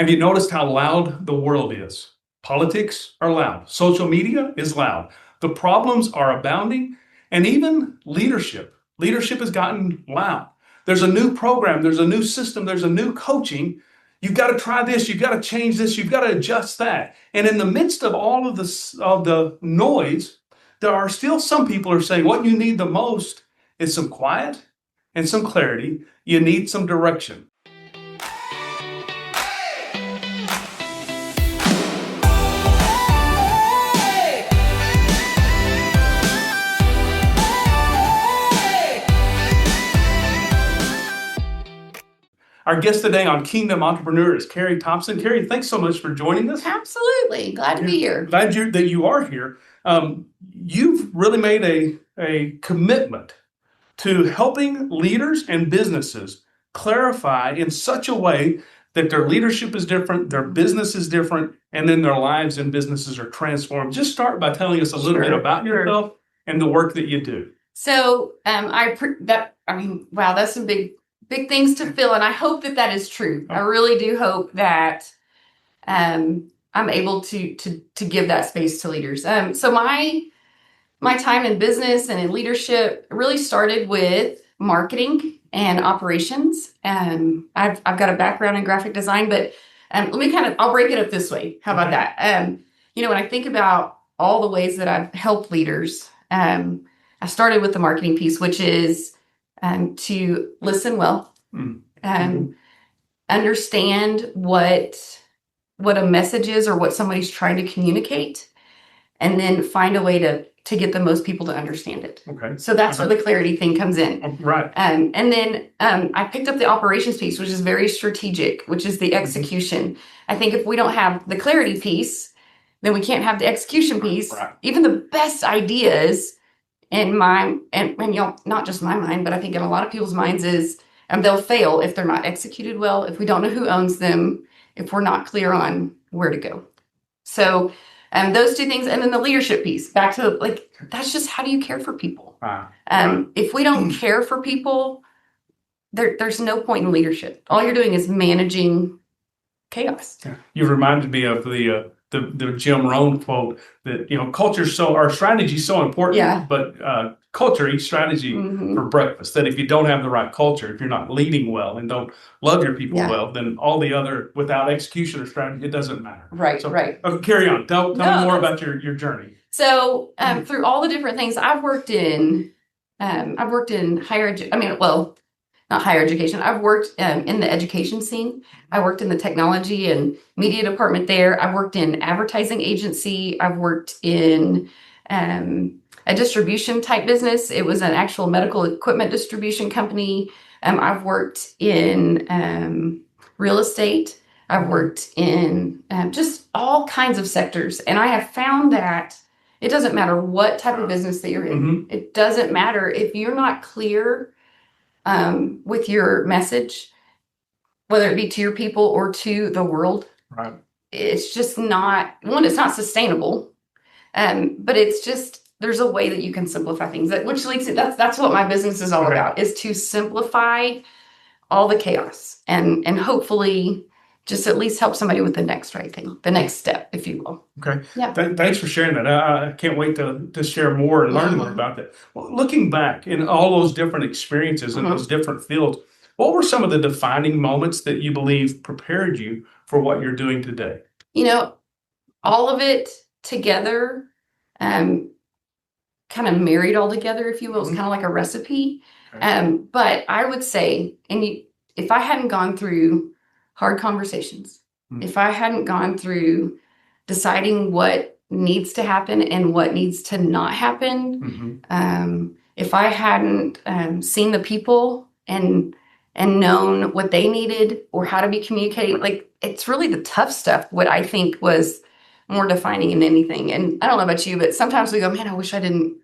Have you noticed how loud the world is? Politics are loud. Social media is loud. The problems are abounding, and even leadership. Leadership has gotten loud. There's a new program, there's a new system, there's a new coaching. You've got to try this, you've got to change this, you've got to adjust that. And in the midst of all of the noise, there are still some people are saying what you need the most is some quiet and some clarity. You need some direction. Our guest today on Kingdom Entrepreneur is Kerri Thompson. Kerri, thanks so much for joining us. Absolutely. Glad to be here. Glad that you are here. You've really made a commitment to helping leaders and businesses clarify in such a way that their leadership is different, their business is different, and then their lives and businesses are transformed. Just start by telling us a little bit about yourself and the work that you do. So, wow, that's some big things to fill, and I hope that is true. I really do hope that I'm able to give that space to leaders. So my time in business and in leadership really started with marketing and operations. I've got a background in graphic design, but I'll break it up this way. How about that? When I think about all the ways that I've helped leaders, I started with the marketing piece, which is to listen well, understand what a message is or what somebody's trying to communicate, and then find a way to get the most people to understand it. Okay. So that's where the clarity thing comes in. Right. And then I picked up the operations piece, which is very strategic, which is the execution. I think if we don't have the clarity piece, then we can't have the execution piece. Right. Even the best ideas in my, and y'all, not just my mind, but I think in a lot of people's minds is, they'll fail if they're not executed well, if we don't know who owns them, if we're not clear on where to go. So those two things, and then the leadership piece, back to that's just how do you care for people? If we don't care for people, there's no point in leadership. All you're doing is managing chaos. Yeah. You've reminded me of the Jim Rohn quote that, our strategy is so important, but culture eats strategy for breakfast. That if you don't have the right culture, if you're not leading well and don't love your people well, then all the other, without execution or strategy, it doesn't matter. Right, so, right. Okay, carry on. Tell me more about your journey. So through all the different things I've worked in higher education. Not higher education. I've worked in the education scene. I worked in the technology and media department there. I've worked in advertising agency. I've worked in a distribution type business. It was an actual medical equipment distribution company. I've worked in real estate. I've worked in just all kinds of sectors. And I have found that it doesn't matter what type of business that you're in. It doesn't matter if you're not clear with your message, whether it be to your people or to the world. Right. It's just not, it's not sustainable. But it's just, there's a way that you can simplify things, which leads to, that's what my business is all about, is to simplify all the chaos and hopefully just at least help somebody with the next right thing, the next step, if you will. Okay. Yeah. Thanks for sharing that. I can't wait to share more and learn more about that. Well, looking back in all those different experiences in those different fields, what were some of the defining moments that you believe prepared you for what you're doing today? All of it together, kind of married all together, if you will. It's kind of like a recipe. Okay. But I would say, if I hadn't gone through hard conversations, if I hadn't gone through deciding what needs to happen and what needs to not happen, if I hadn't seen the people and known what they needed or how to be communicating, it's really the tough stuff, what I think was more defining than anything. And I don't know about you, but sometimes we go, man, I wish I didn't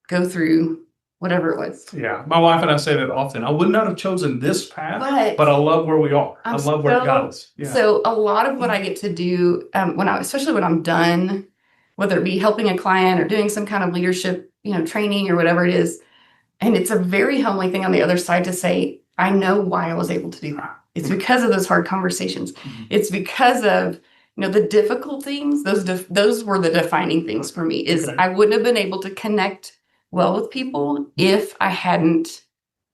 go through whatever it was. Yeah. My wife and I say that often. I would not have chosen this path, but I love where we are. I love where it got us. Yeah. So a lot of what I get to do, especially when I'm done, whether it be helping a client or doing some kind of leadership, training or whatever it is, and it's a very humbling thing on the other side to say, I know why I was able to do that. It's because of those hard conversations. Mhm. It's because of, the difficult things. Those were the defining things for me. Is Okay. I wouldn't have been able to connect well with people if I hadn't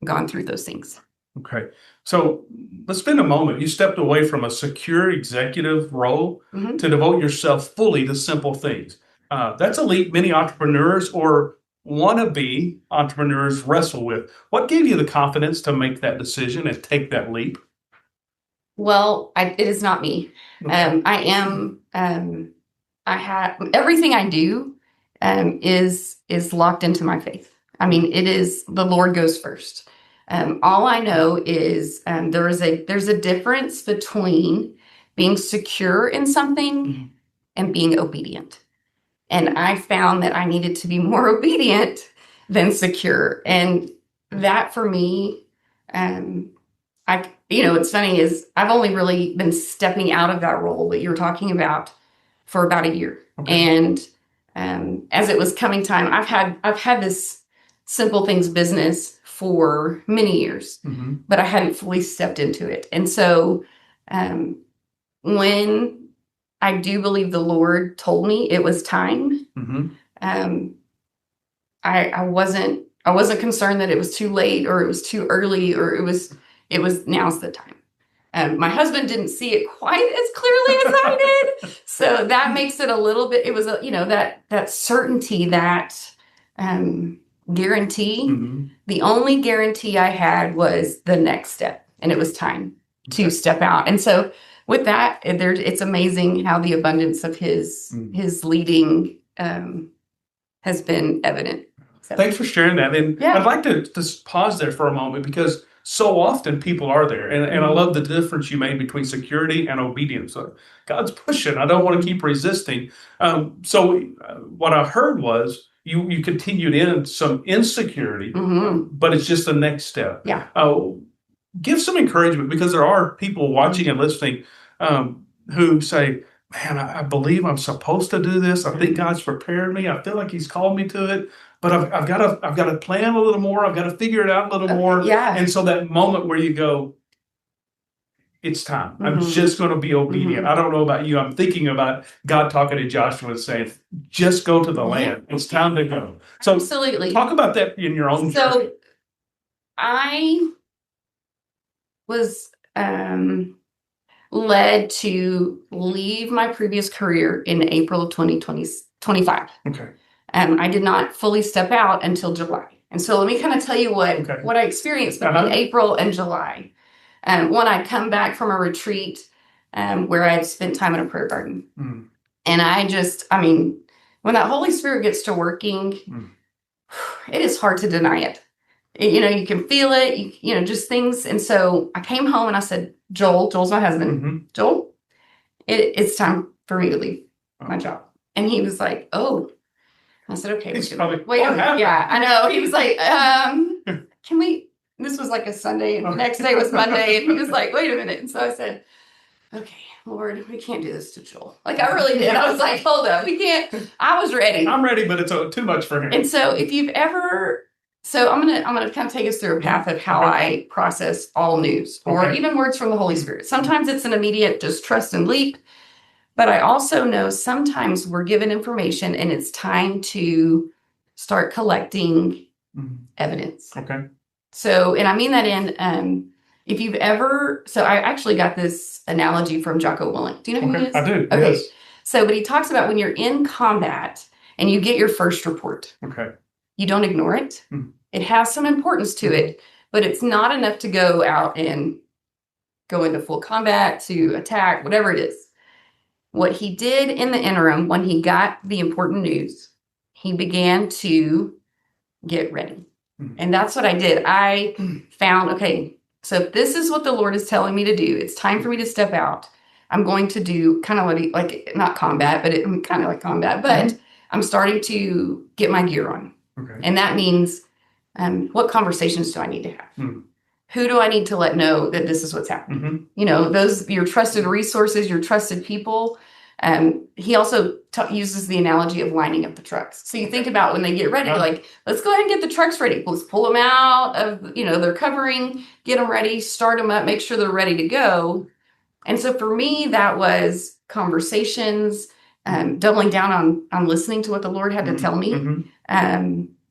gone through those things. Okay. So let's spend a moment. You stepped away from a secure executive role Mhm. to devote yourself fully to simple things. That's a leap many entrepreneurs or wannabe entrepreneurs wrestle with. What gave you the confidence to make that decision and take that leap? Well, it is not me. Okay. I am. I have everything I do is locked into my faith. I mean, it is the Lord goes first. All I know is there's a difference between being secure in something Mhm. and being obedient. And I found that I needed to be more obedient than secure. And that for me, it's funny is I've only really been stepping out of that role that you're talking about for about a year. Okay. And as it was coming time, I've had this simple things business for many years, Mhm. but I hadn't fully stepped into it. And so when I do believe the Lord told me it was time, Mhm. um, I wasn't concerned that it was too late or it was too early or it was now's the time. My husband didn't see it quite as clearly as I did, so that makes it a little bit. It was that certainty, that guarantee. Mhm. The only guarantee I had was the next step, and it was time to Okay. step out. And so with that, it's amazing how the abundance of Mm. his leading has been evident. So, Thanks for sharing that. And Yeah. I'd like to just pause there for a moment because so often people are there. And I Mhm. love the difference you made between security and obedience. So God's pushing. I don't want to keep resisting. What I heard was you continued in some insecurity, Mhm. but it's just the next step. Yeah. Give some encouragement because there are people watching and listening who say, man, I believe I'm supposed to do this. I think God's prepared me. I feel like He's called me to it, but I've got to plan a little more. I've got to figure it out a little more. Yeah. And so that moment where you go, it's time. I'm Mhm. just going to be obedient. Mhm. I don't know about you. I'm thinking about God talking to Joshua and saying, just go to the land. It's time to go. So Absolutely. talk about that in your own journey. So I was led to leave my previous career in April of 2025. Okay. I did not fully step out until July. And so let me kind of tell you Okay. what I experienced between April and July. When I come back from a retreat where I had spent time in a prayer garden. Mm. And when that Holy Spirit gets to working, it is hard to deny it. You can feel it, just things. And so I came home and I said, Joel's my husband. Mhm. Joel, it's time for me to leave my job. And he was like, oh. I said, okay. He's wait, probably, wait, what happened? yeah, I know. He was like, can we, this was like a Sunday, and the next day was Monday. And he was like, wait a minute. And so I said, okay, Lord, we can't do this to Joel. Like I really did. I was like, hold up, we can't. I was ready. I'm ready, but it's too much for him. And so if you've ever, so I'm gonna kind of take us through a path of how I process all news or even words from the Holy Spirit. Sometimes it's an immediate just trust and leap, but I also know sometimes we're given information and it's time to start collecting evidence. Okay. So, and I mean that in if you've ever, so I actually got this analogy from Jocko Willink. Do you know who he is? I do. Okay. Yes. So, but he talks about when you're in combat and you get your first report. Okay. You don't ignore it. It has some importance to it, but it's not enough to go out and go into full combat, to attack, whatever it is. What he did in the interim, when he got the important news, he began to get ready. And that's what I did. I found, okay, so if this is what the Lord is telling me to do, it's time for me to step out. I'm going to do kind of like not combat, but kind of like combat, but I'm starting to get my gear on. Okay. And that means what conversations do I need to have? Who do I need to let know that this is what's happening? Those your trusted resources, your trusted people. He also uses the analogy of lining up the trucks. So you think about when they get ready, like, let's go ahead and get the trucks ready. Let's pull them out of, their covering, get them ready, start them up, make sure they're ready to go. And so for me, that was conversations, doubling down on listening to what the Lord had to tell me.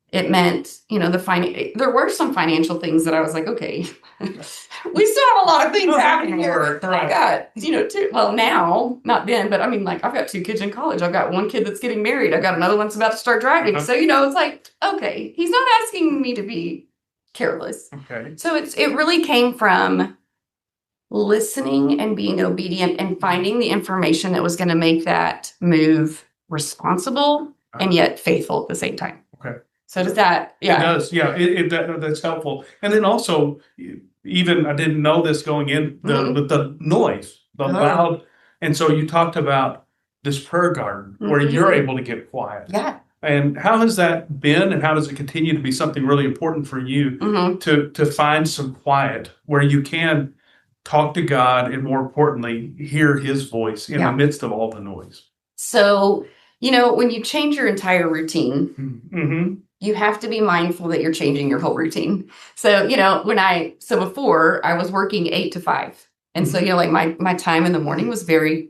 It meant, there were some financial things that I was like, okay, we still have a lot of things happening here. I got, now, not then, but I mean, like, I've got 2 kids in college. I've got 1 kid that's getting married. I've got another one's about to start driving. So, it's like, okay, he's not asking me to be careless. Okay. So it really came from listening and being obedient and finding the information that was going to make that move responsible and yet faithful at the same time. Okay. So does that, It does, yeah. That's helpful. And then also, even I didn't know this going in, the noise, the loud. And so you talked about this prayer garden where you're able to get quiet. Yeah. And how has that been, and how does it continue to be something really important for you to find some quiet where you can talk to God and, more importantly, hear His voice in the midst of all the noise? So, when you change your entire routine, you have to be mindful that you're changing your whole routine. So, before I was working 8 to 5. And so, like my time in the morning was very,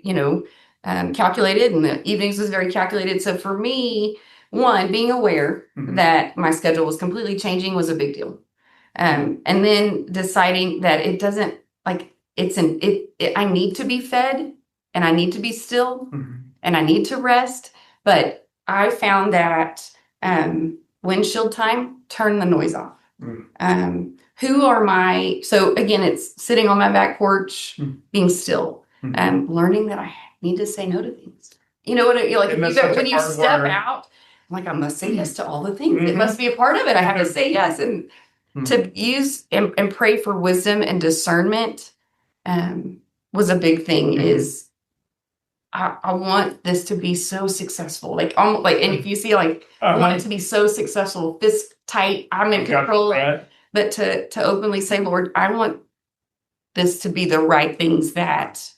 calculated, and the evenings was very calculated. So for me, one, being aware that my schedule was completely changing was a big deal. And then deciding that it doesn't, like, I need to be fed, and I need to be still, and I need to rest. But I found that, windshield time, turn the noise off. So again, it's sitting on my back porch, being still, learning that I need to say no to things. You know what? When you step out, I'm like, I must say yes to all the things. It must be a part of it. I have to say yes. And to use and pray for wisdom and discernment was a big thing. Is I want this to be so successful, and if you see, I want it to be so successful, fist tight, I'm in control. But to openly say, Lord, I want this to be the right things that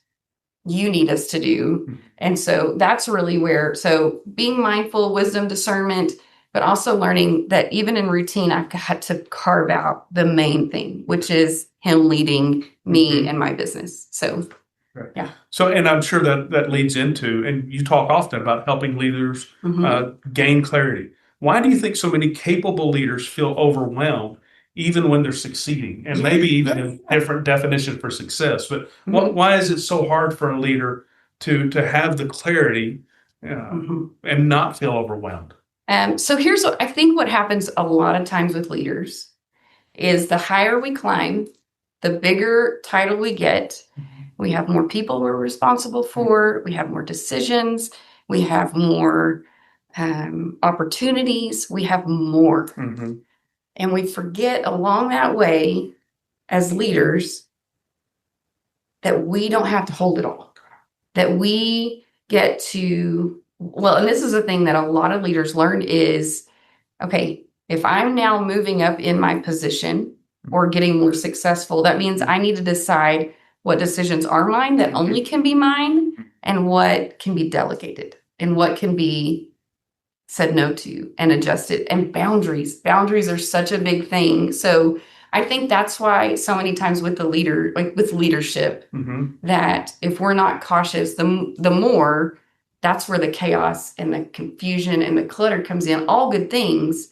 you need us to do. And so that's really so being mindful, wisdom, discernment, but also learning that even in routine, I've got to carve out the main thing, which is Him leading me and my business. So. Right. Yeah. So, and I'm sure that leads into, and you talk often about helping leaders gain clarity. Why do you think so many capable leaders feel overwhelmed even when they're succeeding? And maybe even a different definition for success. But why is it so hard for a leader to have the clarity and not feel overwhelmed? So here's what I think what happens a lot of times with leaders is the higher we climb, the bigger title we get. We have more people we're responsible for. We have more decisions. We have more opportunities. We have more. And we forget along that way as leaders that we don't have to hold it all. That we get to, and this is the thing that a lot of leaders learn is, okay, if I'm now moving up in my position or getting more successful, that means I need to decide what decisions are mine that only can be mine, and what can be delegated, and what can be said no to and adjusted. And boundaries are such a big thing. So I think that's why so many times with with leadership, that if we're not cautious, the more, that's where the chaos and the confusion and the clutter comes in. All good things,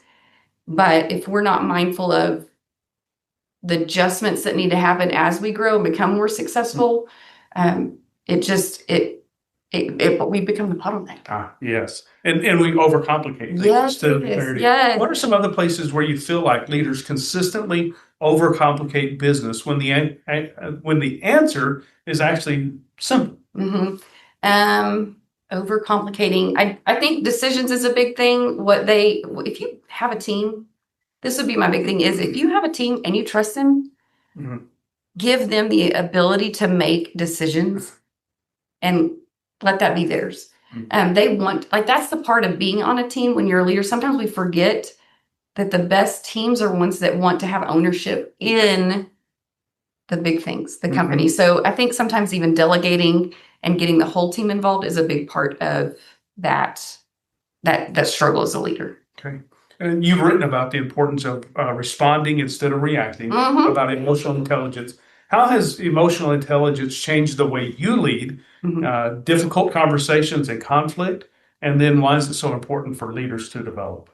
but if we're not mindful of the adjustments that need to happen as we grow and become more successful, we become the bottleneck. Yes. And we overcomplicate things. Yes. What are some other places where you feel like leaders consistently overcomplicate business when the answer is actually simple? Overcomplicating. I think decisions is a big thing. If you have a team, this would be my big thing, is if you have a team and you trust them, give them the ability to make decisions and let that be theirs. That's the part of being on a team when you're a leader. Sometimes we forget that the best teams are ones that want to have ownership in the big things, the company. So I think sometimes even delegating and getting the whole team involved is a big part of that struggle as a leader. Okay. And you've written about the importance of responding instead of reacting, Mhm. about emotional intelligence. How has emotional intelligence changed the way you lead difficult conversations and conflict? And then why is it so important for leaders to develop?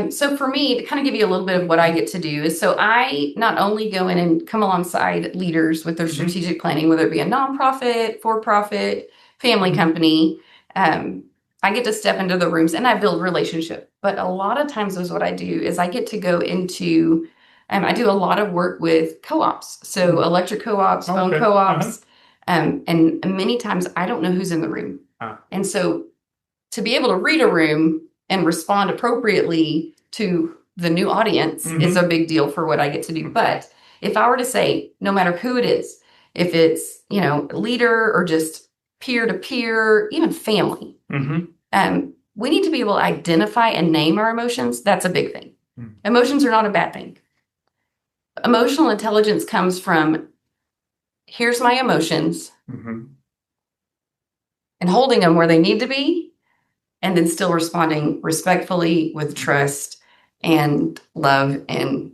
So for me, to kind of give you a little bit of what I get to do is, so I not only go in and come alongside leaders with their strategic planning, whether it be a nonprofit, for-profit, family company, I get to step into the rooms and I build relationship. But a lot of times is what I do is I get to go into, I do a lot of work with co-ops. So electric co-ops, phone co-ops, and many times I don't know who's in the room. And so to be able to read a room and respond appropriately to the new audience is a big deal for what I get to do. But if I were to say, no matter who it is, if it's, leader or just peer to peer, even family, we need to be able to identify and name our emotions. That's a big thing. Emotions are not a bad thing. Emotional intelligence comes from, here's my emotions, and holding them where they need to be, and then still responding respectfully with trust and love and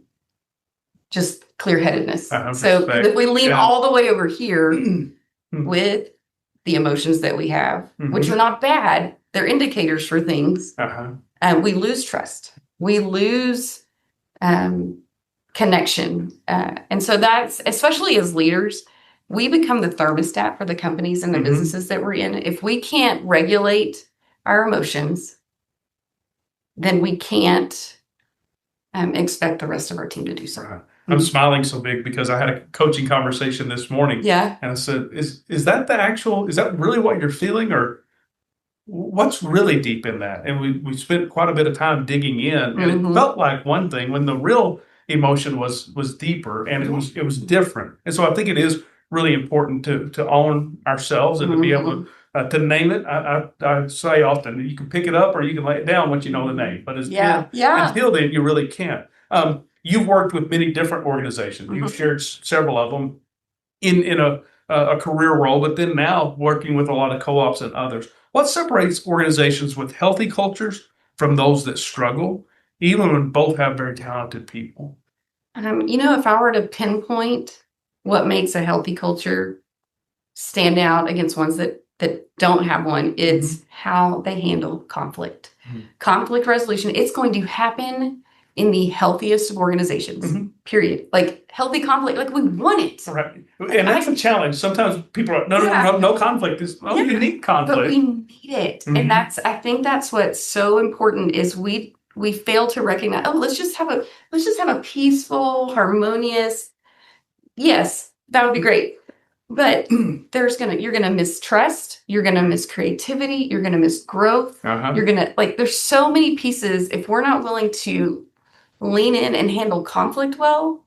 just clear-headedness. So if we lean all the way over here with the emotions that we have, which are not bad, they're indicators for things, we lose trust. We lose connection. And so that's, especially as leaders, we become the thermostat for the companies and the businesses that we're in. If we can't regulate our emotions, then we can't expect the rest of our team to do so. I'm smiling so big because I had a coaching conversation this morning. Yeah. And I said, is that really what you're feeling, or what's really deep in that? And we spent quite a bit of time digging in, and it felt like one thing when the real emotion was deeper, and it was different. And so I think it is really important to own ourselves and to be able to name it. I say often, you can pick it up or you can lay it down once you know the name. But until then, you really can't. You've worked with many different organizations. You've shared several of them in a career role, but then now working with a lot of co-ops and others. What separates organizations with healthy cultures from those that struggle, even when both have very talented people? If I were to pinpoint what makes a healthy culture stand out against ones that don't have one, it's how they handle conflict. Conflict resolution, it's going to happen in the healthiest of organizations, period. Like healthy conflict, like we want it. Right. And that's a challenge. Sometimes people are, no conflict. You need conflict. But we need it. And I think that's what's so important is we fail to recognize, let's just have a peaceful, harmonious, yes, that would be great. But you're gonna miss trust, you're gonna miss creativity, you're gonna miss growth. You're gonna, there's so many pieces. If we're not willing to lean in and handle conflict well,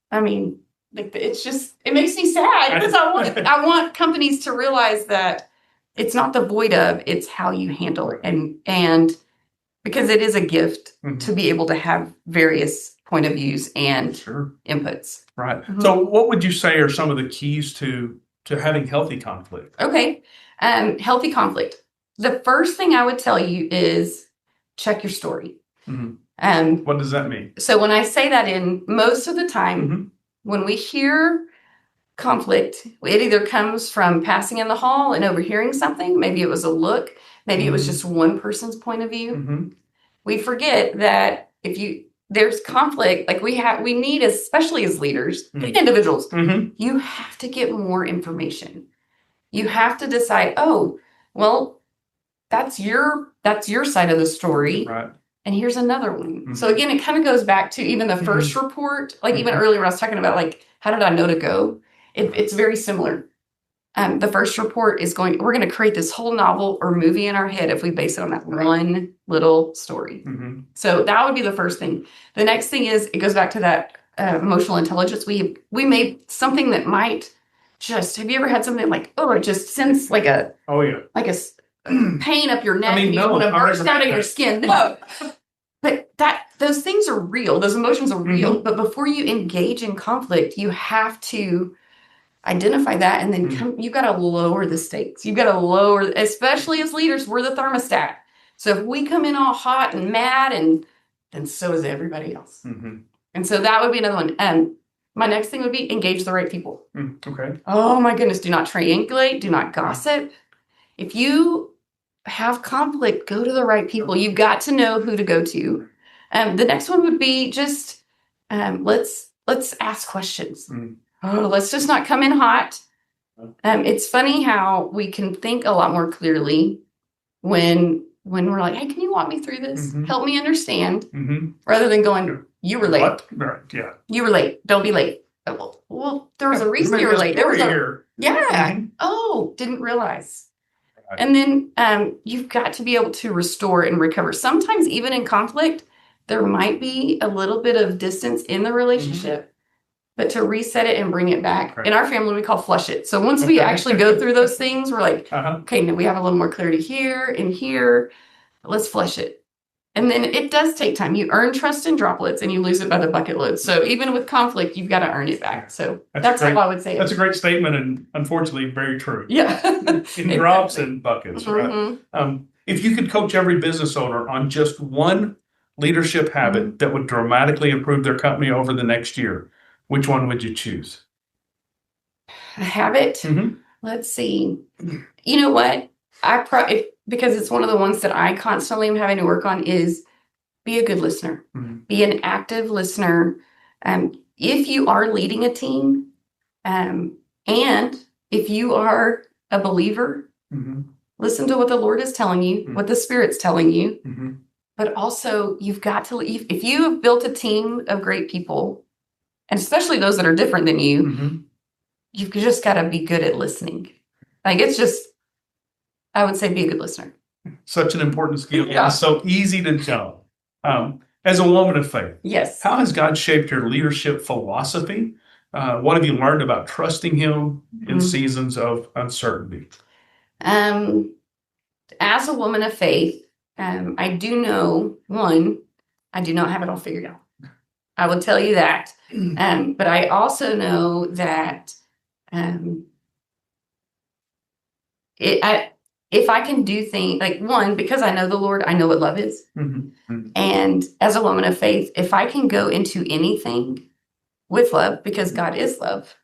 I mean, it makes me sad because I want companies to realize that it's not the void of, it's how you handle it. And because it is a gift to be able to have various point of views and inputs. Right. So what would you say are some of the keys to having healthy conflict? Okay. Healthy conflict. The first thing I would tell you is check your story. What does that mean? So when I say that, in most of the time, when we hear conflict, it either comes from passing in the hall and overhearing something. Maybe it was a look. Maybe it was just one person's point of view. We forget that there's conflict, we need, especially as leaders, individuals, you have to get more information. You have to decide, that's your side of the story. Right. And here's another one. So again, it kind of goes back to even the first report, even earlier when I was talking about how did I know to go? It's very similar. The first report is we're going to create this whole novel or movie in our head if we base it on that one little story. So that would be the first thing. The next thing is, it goes back to that emotional intelligence. We made something that might just, have you ever had something it just sends like a pain up your neck and you want to burst out of your skin? No. But those things are real. Those emotions are real. But before you engage in conflict, you have to identify that, and then you got to lower the stakes. You got to lower, especially as leaders, we're the thermostat. So if we come in all hot and mad, and then so is everybody else. And so that would be another one. My next thing would be engage the right people. Okay. Oh my goodness, do not triangulate, do not gossip. If you have conflict, go to the right people. You've got to know who to go to. The next one would be just let's ask questions. Let's just not come in hot. It's funny how we can think a lot more clearly when we're like, hey, can you walk me through this? Help me understand. Rather than going, you were late. Right. Yeah. You were late. Don't be late. Well, there was a reason you were late. There was yeah. Oh, didn't realize. Right. And then you've got to be able to restore and recover. Sometimes even in conflict, there might be a little bit of distance in the relationship. But to reset it and bring it back. Right. In our family, we call flush it. So once we actually go through those things, we're like, okay, now we have a little more clarity here and here. Let's flush it. And then it does take time. You earn trust in droplets and you lose it by the bucket load. So even with conflict, you've got to earn it back. So that's how I would say it. That's a great statement and unfortunately very true. Yeah. In drops and buckets. Right? If you could coach every business owner on just one leadership habit that would dramatically improve their company over the next year, which one would you choose? A habit? Let's see. You know what? Because it's one of the ones that I constantly am having to work on is be a good listener. Be an active listener. If you are leading a team, and if you are a believer, listen to what the Lord is telling you, what the Spirit's telling you. But also, you've got to, if you have built a team of great people, and especially those that are different than you, you've just got to be good at listening. Like it's just, I would say be a good listener. Such an important skill. Yeah. It's so easy to jump. As a woman of faith, yes. How has God shaped your leadership philosophy? What have you learned about trusting Him in seasons of uncertainty? As a woman of faith, I do know, one, I do not have it all figured out. I will tell you that. But I also know that if I can do things, like one, because I know the Lord, I know what love is. And as a woman of faith, if I can go into anything with love, because God is love,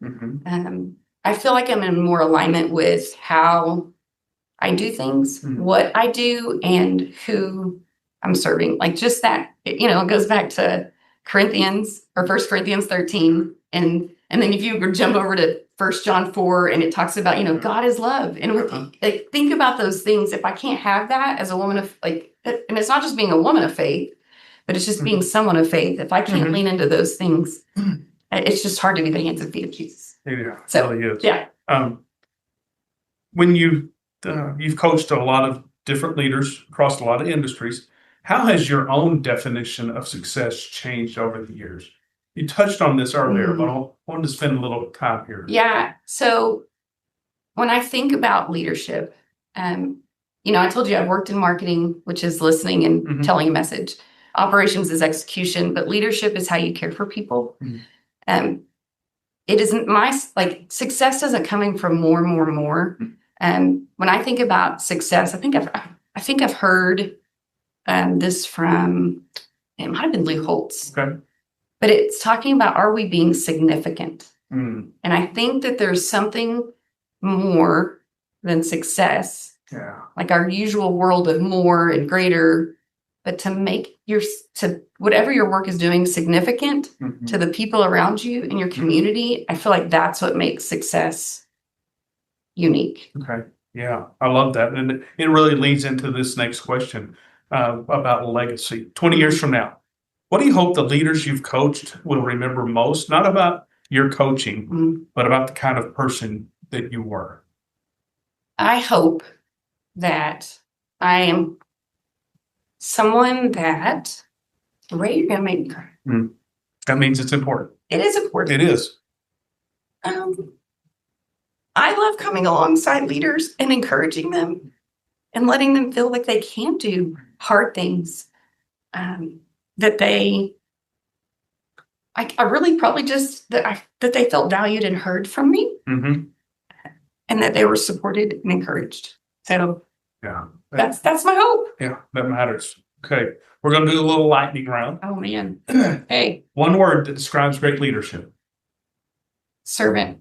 I feel like I'm in more alignment with how I do things, what I do, and who I'm serving. Like just that, it goes back to Corinthians or 1 Corinthians 13. And then if you jump over to 1 John 4 and it talks about, God is love. And think about those things. If I can't have that as a woman of and it's not just being a woman of faith, but it's just being someone of faith. If I can't lean into those things, it's just hard to be the hands and feet of Jesus. Yeah, so, it really is. Yeah. When you've coached a lot of different leaders across a lot of industries, how has your own definition of success changed over the years? You touched on this earlier, but I wanted to spend a little time here. Yeah. So when I think about leadership, I told you I've worked in marketing, which is listening and telling a message. Operations is execution, but leadership is how you care for people. It isn't success doesn't coming from more. When I think about success, I think I've heard this from, it might have been Lou Holtz. Okay. But it's talking about, are we being significant? And I think that there's something more than success. Yeah. Like our usual world of more and greater, but to make whatever your work is doing significant to the people around you in your community, I feel like that's what makes success unique. Okay. Yeah, I love that. And it really leads into this next question about legacy. 20 years from now, what do you hope the leaders you've coached will remember most? Not about your coaching, but about the kind of person that you were. I hope that I am someone that, Ray, you're going to make me cry. That means it's important. It is important. It is. I love coming alongside leaders and encouraging them and letting them feel like they can do hard things, that they I really probably just that they felt valued and heard from me, Mm-hmm. and that they were supported and encouraged. So Yeah. that's my hope. Yeah, that matters. Okay. We're going to do a little lightning round. Oh man. Hey, One word that describes great leadership. servant.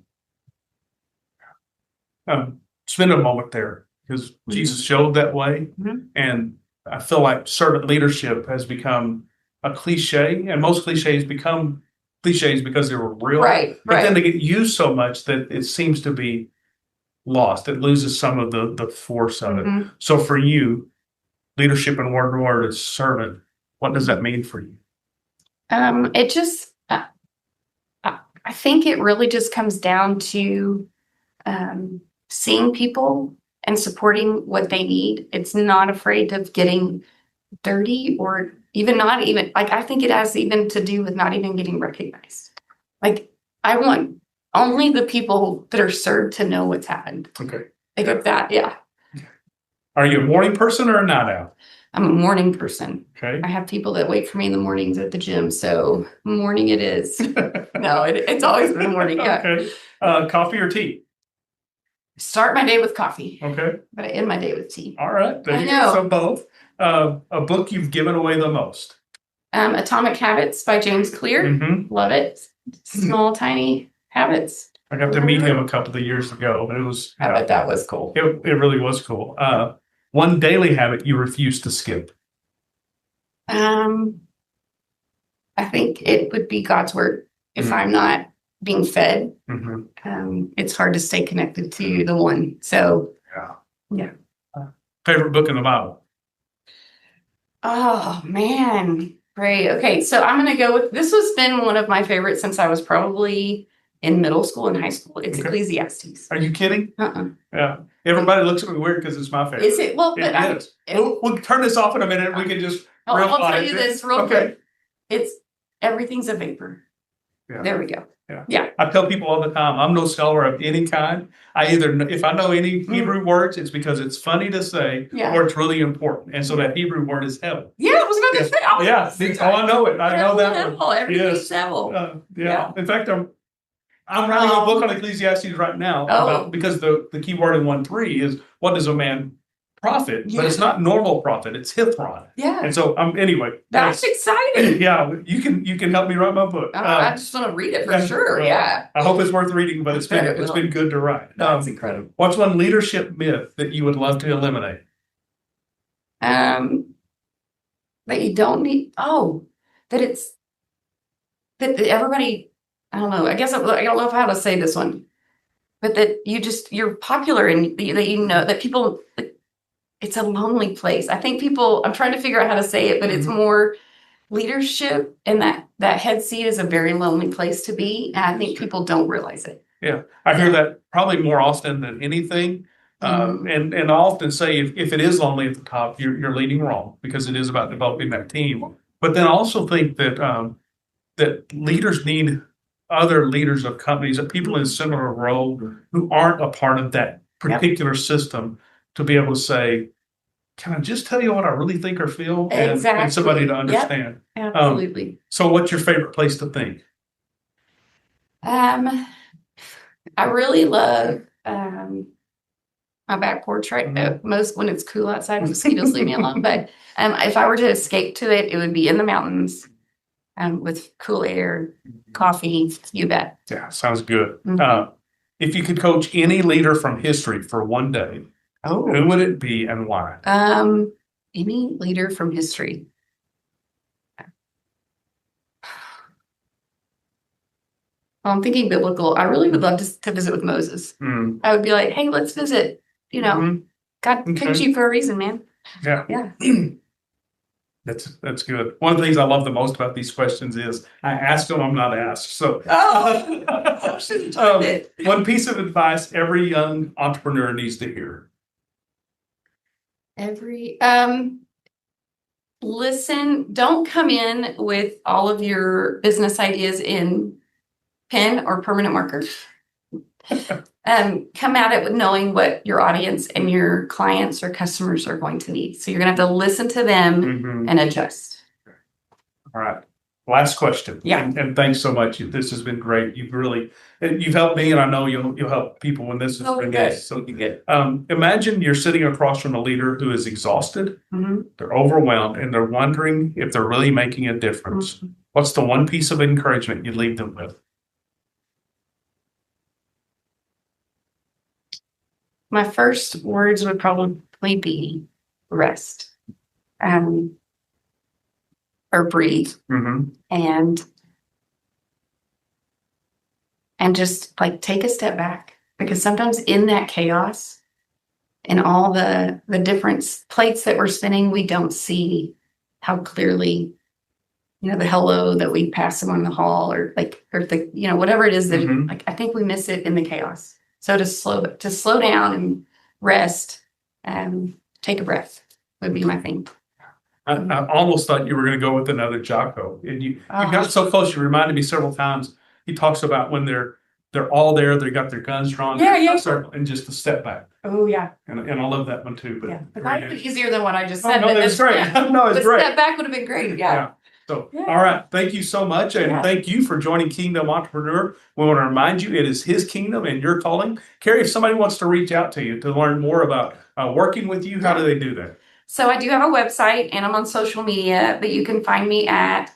Spend a moment there because Jesus showed that way. Mhm. And I feel like servant leadership has become a cliche, and most cliches become cliches because they were real. Right. But then Right. they get used so much that it seems to be lost. It loses some of the force of it. Mhm. So for you, leadership in word is servant. What does that mean for you? It just I think it really just comes down to seeing people and supporting what they need. It's not afraid of getting dirty or even not even like I think it has even to do with not even getting recognized. Like I want only the people that are served to know what's happened. Okay. Like if that, yeah. Are you a morning person or a night owl? I'm a morning person. Okay. I have people that wait for me in the mornings at the gym, so morning it is. No, it's always been morning. Yeah. Okay. Coffee or tea? Start my day with coffee, Okay. but I end my day with tea. All right. There I you go. know. So both. A book you've given away the most. Atomic Habits by James Clear. Mm-hmm. Love it. Small, tiny habits. I got to meet him a couple of years ago, and it was I bet that was cool. it really was cool. One daily habit you refuse to skip. I think it would be God's word. If I'm not being fed, it's hard to stay connected to the one. So yeah. Favorite book in the Bible? Oh man, great. Okay, so I'm gonna go with this. Has been one of my favorites since I was probably in middle school and high school. It's Ecclesiastes. Are you kidding? Yeah. Everybody looks at me weird because it's my favorite. Is it? Well, but It is. We'll turn this off in a minute. We can just. I'll tell you this real Okay. quick. It's everything's a vapor. Yeah. There we go. Yeah. I tell people all the time, I'm no scholar of any kind. I either, if I know any Hebrew words, it's because it's funny to say or it's really important. And so that Hebrew word is hevel. Yeah, I was going to say. I know it. I know that one. Everything's hevel. Yeah. In fact, I'm writing a book on Ecclesiastes right now because the key word in 1:3 is what does a man profit? But it's not normal profit. It's hithron. Yeah. And so anyway. That's exciting. Yeah, you can help me write my book. I just want to read it for sure. Yeah. I hope it's worth reading, but it's been good to write. That's incredible. What's one leadership myth that you would love to eliminate? That you don't need. That everybody. I don't know. I guess I don't know how to say this one, but that you're popular and that you know that people. It's a lonely place. I think I'm trying to figure out how to say it, but it's more leadership, and that head seat is a very lonely place to be. And I think people don't realize it. Yeah. I hear that probably more often than anything. And I often say if it is lonely at the top, you're leading wrong because it is about developing that team. But then I also think that that leaders need other leaders of companies, people in a similar role who aren't a part of that particular system to be able to say, can I just tell you what I really think or feel? Exactly. And somebody to understand. Yep. Absolutely. So what's your favorite place to think? I really love my back porch right now. Most when it's cool outside, mosquitoes leave me alone. But if I were to escape to it, it would be in the mountains with cool air, coffee, you bet. Yeah, sounds good. If you could coach any leader from history for one day, who would it be and why? Any leader from history. Well, I'm thinking biblical. I really would love to visit with Moses. I would be like, hey, let's visit. God picked you for a reason, man. Yeah. That's good. One of the things I love the most about these questions is I ask them, I'm not asked. So, one piece of advice every young entrepreneur needs to hear. Listen, don't come in with all of your business ideas in pen or permanent marker. Come at it with knowing what your audience and your clients or customers are going to need. So you're going to have to listen to them and adjust. All right. Last question. Yeah. And thanks so much. This has been great. You've helped me, and I know you'll help people when this is released. So good. Imagine you're sitting across from a leader who is exhausted, Mm-hmm. they're overwhelmed, and they're wondering if they're really making a difference. Mm-hmm. What's the one piece of encouragement you'd leave them with? My first words would probably be rest, or breathe, Mm-hmm. and just like take a step back, because sometimes in that chaos and all the different plates that we're spinning, we don't see how clearly, the hello that we pass someone in the hall, or the, whatever it is that Mhm. like, I think we miss it in the chaos. So to slow down and rest and take a breath would be my thing. I almost thought you were going to go with another Jocko, and you got so close. You reminded me several times. He talks about when they're all there, they got their guns drawn, circle, and just a step back. Oh yeah, and I love that one too. But but that would be easier than what I just Oh, said. no, that's great. No, it's But great. step back would have been great. Yeah. So, all right. Thank you so much. And thank you for joining Kingdom Entrepreneur. We want to remind you, it is his kingdom and your calling. Kerri, if somebody wants to reach out to you to learn more about working with you, how do they do that? So I do have a website and I'm on social media, but you can find me at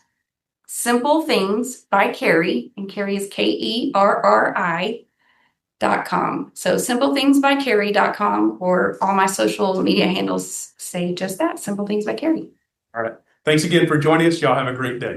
Simple Things by Kerri, and Kerri is KERRI.com. So simplethingsbykerri.com, or all my social media handles say just that, Simple Things by Kerri. All right. Thanks again for joining us. Y'all have a great day.